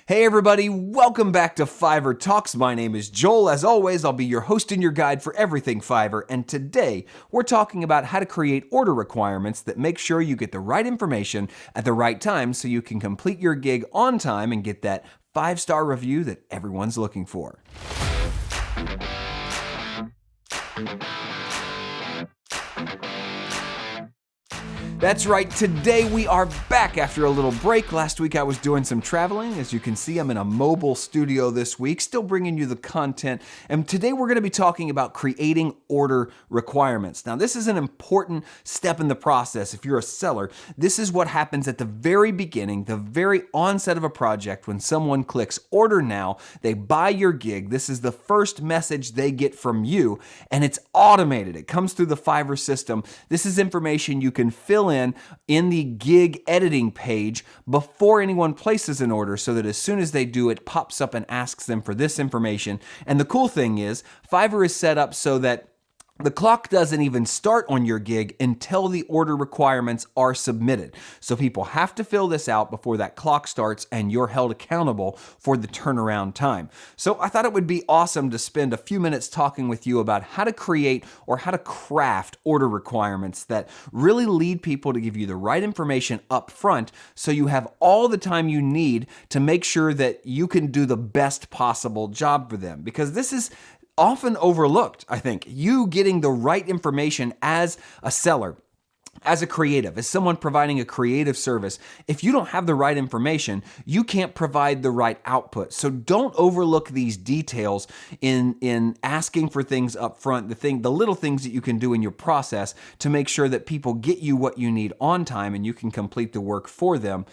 Hey everybody, welcome back to Fiverr Talks. My name is Joel. As always, I'll be your host and your guide for everything Fiverr, and today we're talking about how to create order requirements that make sure you get the right information at the right time so you can complete your gig on time and get that 5-star review that everyone's looking for. That's right, today we are back after a little break. Last week I was doing some traveling. As you can see, I'm in a mobile studio this week, still bringing you the content. And today we're going to be talking about creating order requirements. Now, this is an important step in the process. If you're a seller, this is what happens at the very beginning, the very onset of a project. When someone clicks order now, they buy your gig. This is the first message they get from you, and it's automated. It comes through the Fiverr system. This is information you can fill in the gig editing page before anyone places an order, so that as soon as they do, it pops up and asks them for this information. And the cool thing is, Fiverr is set up so that the clock doesn't even start on your gig until the order requirements are submitted. So people have to fill this out before that clock starts, and you're held accountable for the turnaround time. So I thought it would be awesome to spend a few minutes talking with you about how to create or how to craft order requirements that really lead people to give you the right information up front, so you have all the time you need to make sure that you can do the best possible job for them. Because this is often overlooked, I think. You getting the right information as a seller, as a creative, as someone providing a creative service. If you don't have the right information, you can't provide the right output. So don't overlook these details in asking for things up front, the little things that you can do in your process to make sure that people get you what you need on time and you can complete the work for them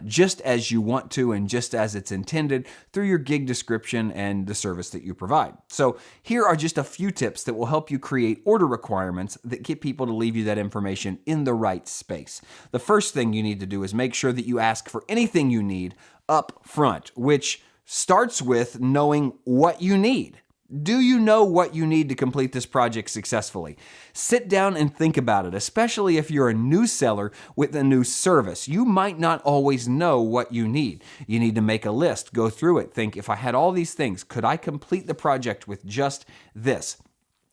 just as you want to and just as it's intended through your gig description and the service that you provide. So here are just a few tips that will help you create order requirements that get people to leave you that information in the right space. The first thing you need to do is make sure that you ask for anything you need up front, which starts with knowing what you need. Do you know what you need to complete this project successfully? Sit down and think about it, especially if you're a new seller with a new service. You might not always know what you need. You need to make a list, go through it, think, if I had all these things, could I complete the project with just this?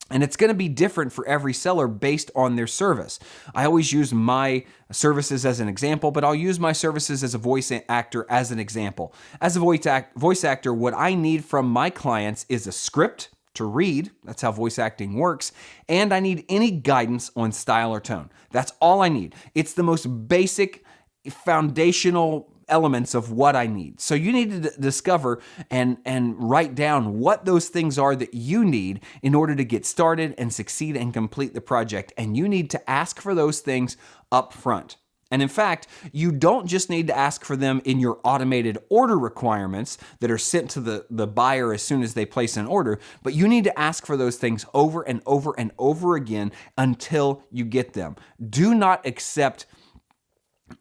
And it's going to be different for every seller based on their service. I always use my services as an example, but I'll use my services as a voice actor as an example. As a voice actor, what I need from my clients is a script to read. That's how voice acting works. And I need any guidance on style or tone. That's all I need. It's the most basic, foundational elements of what I need. So you need to discover and write down what those things are that you need in order to get started and succeed and complete the project. And you need to ask for those things up front. And in fact, you don't just need to ask for them in your automated order requirements that are sent to the buyer as soon as they place an order, but you need to ask for those things over and over and over again until you get them. Do not accept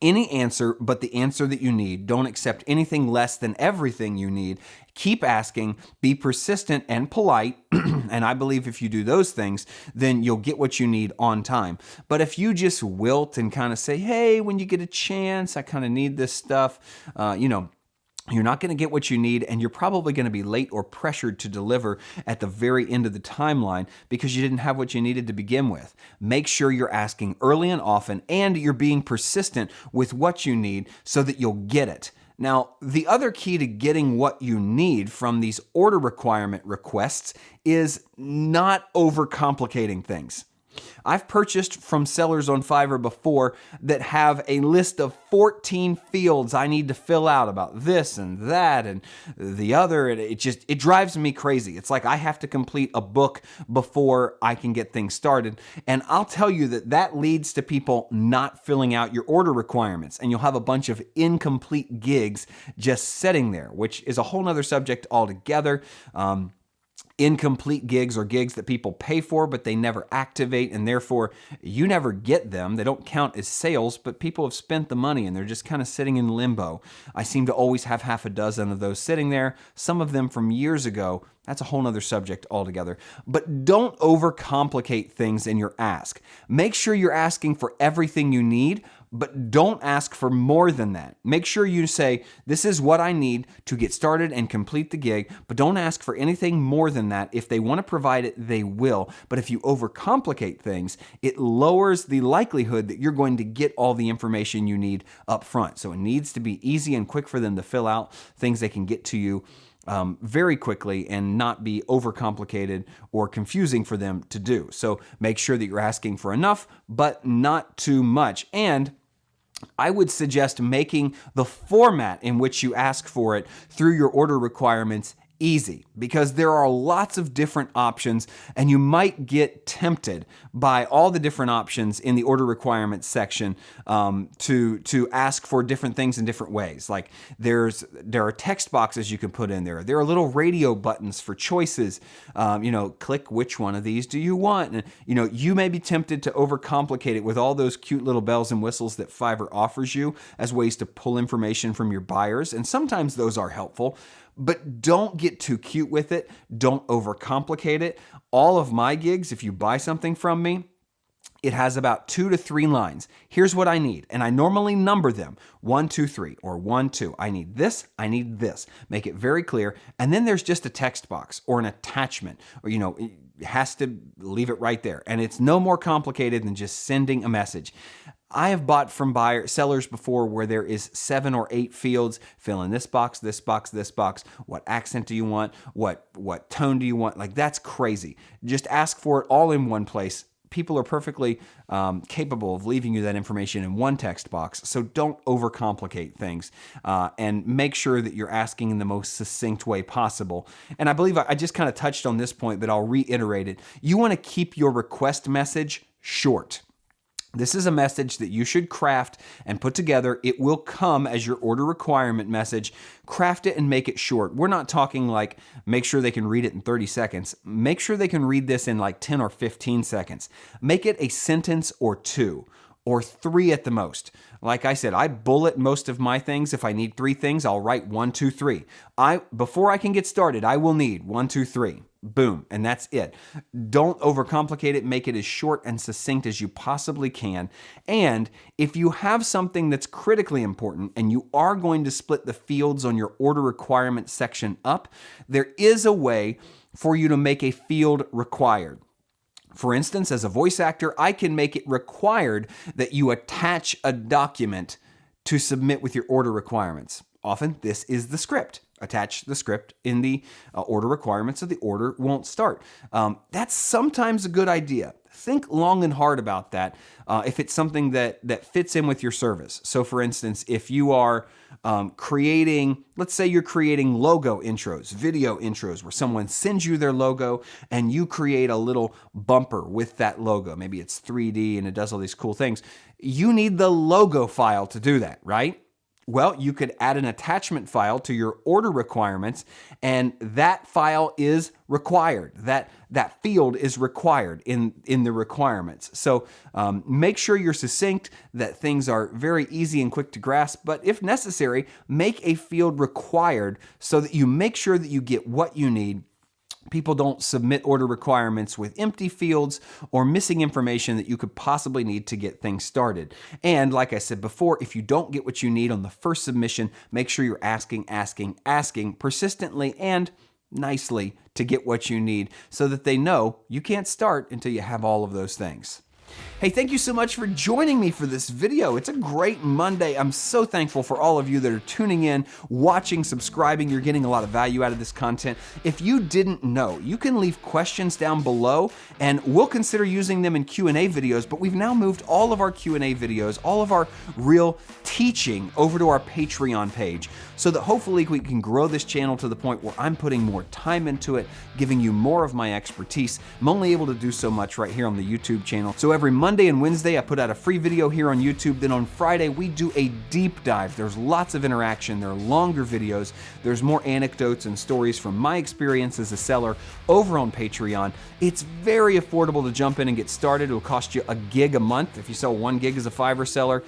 any answer but the answer that you need. Don't accept anything less than everything you need. Keep asking, be persistent and polite, and I believe if you do those things, then you'll get what you need on time. But if you just wilt and kind of say, hey, when you get a chance, I kind of need this stuff, you're not going to get what you need, and you're probably going to be late or pressured to deliver at the very end of the timeline because you didn't have what you needed to begin with. Make sure you're asking early and often, and you're being persistent with what you need so that you'll get it. Now, the other key to getting what you need from these order requirement requests is not overcomplicating things. I've purchased from sellers on Fiverr before that have a list of 14 fields I need to fill out about this and that and the other, and it drives me crazy. It's like I have to complete a book before I can get things started. And I'll tell you that leads to people not filling out your order requirements, and you'll have a bunch of incomplete gigs just sitting there, which is a whole nother subject altogether. Incomplete gigs are gigs that people pay for, but they never activate, and therefore you never get them. They don't count as sales, but people have spent the money and they're just kind of sitting in limbo. I seem to always have half a dozen of those sitting there, some of them from years ago. That's a whole nother subject altogether. But don't overcomplicate things in your ask. Make sure you're asking for everything you need, but don't ask for more than that. Make sure you say, this is what I need to get started and complete the gig, but don't ask for anything more than that. If they want to provide it, they will. But if you overcomplicate things, it lowers the likelihood that you're going to get all the information you need up front. So it needs to be easy and quick for them to fill out, things they can get to you very quickly and not be overcomplicated or confusing for them to do. So make sure that you're asking for enough, but not too much. And I would suggest making the format in which you ask for it through your order requirements easy, because there are lots of different options and you might get tempted by all the different options in the order requirements section to ask for different things in different ways. Like there are text boxes you can put in there. There are little radio buttons for choices. Click which one of these do you want? And you may be tempted to overcomplicate it with all those cute little bells and whistles that Fiverr offers you as ways to pull information from your buyers. And sometimes those are helpful. But don't get too cute with it. Don't overcomplicate it. All of my gigs, if you buy something from me, it has about 2 to 3 lines. Here's what I need. And I normally number them 1, 2, 3 or 1, 2. I need this. I need this. Make it very clear. And then there's just a text box or an attachment, or, it has to leave it right there. And it's no more complicated than just sending a message. I have bought from sellers before where there is 7 or 8 fields. Fill in this box, this box, this box. What accent do you want? What tone do you want? Like, that's crazy. Just ask for it all in one place. People are perfectly capable of leaving you that information in one text box. So don't overcomplicate things and make sure that you're asking in the most succinct way possible. And I believe I just kind of touched on this point, but I'll reiterate it. You want to keep your request message short. This is a message that you should craft and put together. It will come as your order requirement message. Craft it and make it short. We're not talking like make sure they can read it in 30 seconds. Make sure they can read this in like 10 or 15 seconds. Make it a sentence or 2 or 3 at the most. Like I said, I bullet most of my things. If I need 3 things, I'll write 1, 2, 3. Before I can get started, I will need 1, 2, 3. Boom, and that's it. Don't overcomplicate it. Make it as short and succinct as you possibly can. And if you have something that's critically important and you are going to split the fields on your order requirement section up, there is a way for you to make a field required. For instance, as a voice actor, I can make it required that you attach a document to submit with your order requirements. Often, this is the script. Attach the script in the order requirements so the order won't start. That's sometimes a good idea. Think long and hard about that if it's something that fits in with your service. So for instance, if you are let's say you're creating logo intros, video intros, where someone sends you their logo and you create a little bumper with that logo. Maybe it's 3D and it does all these cool things. You need the logo file to do that, right? Well, you could add an attachment file to your order requirements, and that file is required. That field is required in the requirements. So make sure you're succinct, that things are very easy and quick to grasp, but if necessary, make a field required so that you make sure that you get what you need. People don't submit order requirements with empty fields or missing information that you could possibly need to get things started. And like I said before, if you don't get what you need on the first submission, make sure you're asking persistently and nicely to get what you need so that they know you can't start until you have all of those things. Hey, thank you so much for joining me for this video. It's a great Monday. I'm so thankful for all of you that are tuning in, watching, subscribing. You're getting a lot of value out of this content. If you didn't know, you can leave questions down below and we'll consider using them in Q&A videos, but we've now moved all of our Q&A videos, all of our real teaching over to our Patreon page so that hopefully we can grow this channel to the point where I'm putting more time into it, giving you more of my expertise. I'm only able to do so much right here on the YouTube channel. So every Monday and Wednesday, I put out a free video here on YouTube. Then on Friday, we do a deep dive. There's lots of interaction. There are longer videos. There's more anecdotes and stories from my experience as a seller over on Patreon. It's very affordable to jump in and get started. It'll cost you $1 a month. If you sell 1 gig as a Fiverr seller,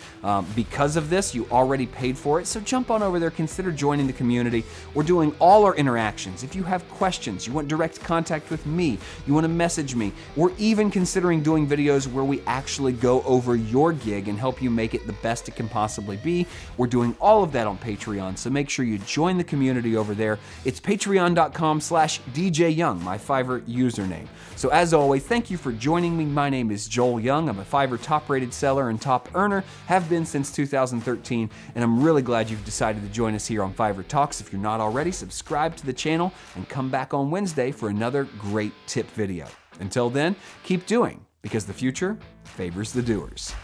because of this, you already paid for it. So jump on over there, consider joining the community. We're doing all our interactions. If you have questions, you want direct contact with me, you want to message me, we're even considering doing videos where where we actually go over your gig and help you make it the best it can possibly be. We're doing all of that on Patreon, so make sure you join the community over there. It's patreon.com/DJYoung, my Fiverr username. So as always, thank you for joining me. My name is Joel Young. I'm a Fiverr top-rated seller and top earner, have been since 2013, and I'm really glad you've decided to join us here on Fiverr Talks. If you're not already, subscribe to the channel and come back on Wednesday for another great tip video. Until then, keep doing, because the future favors the doers.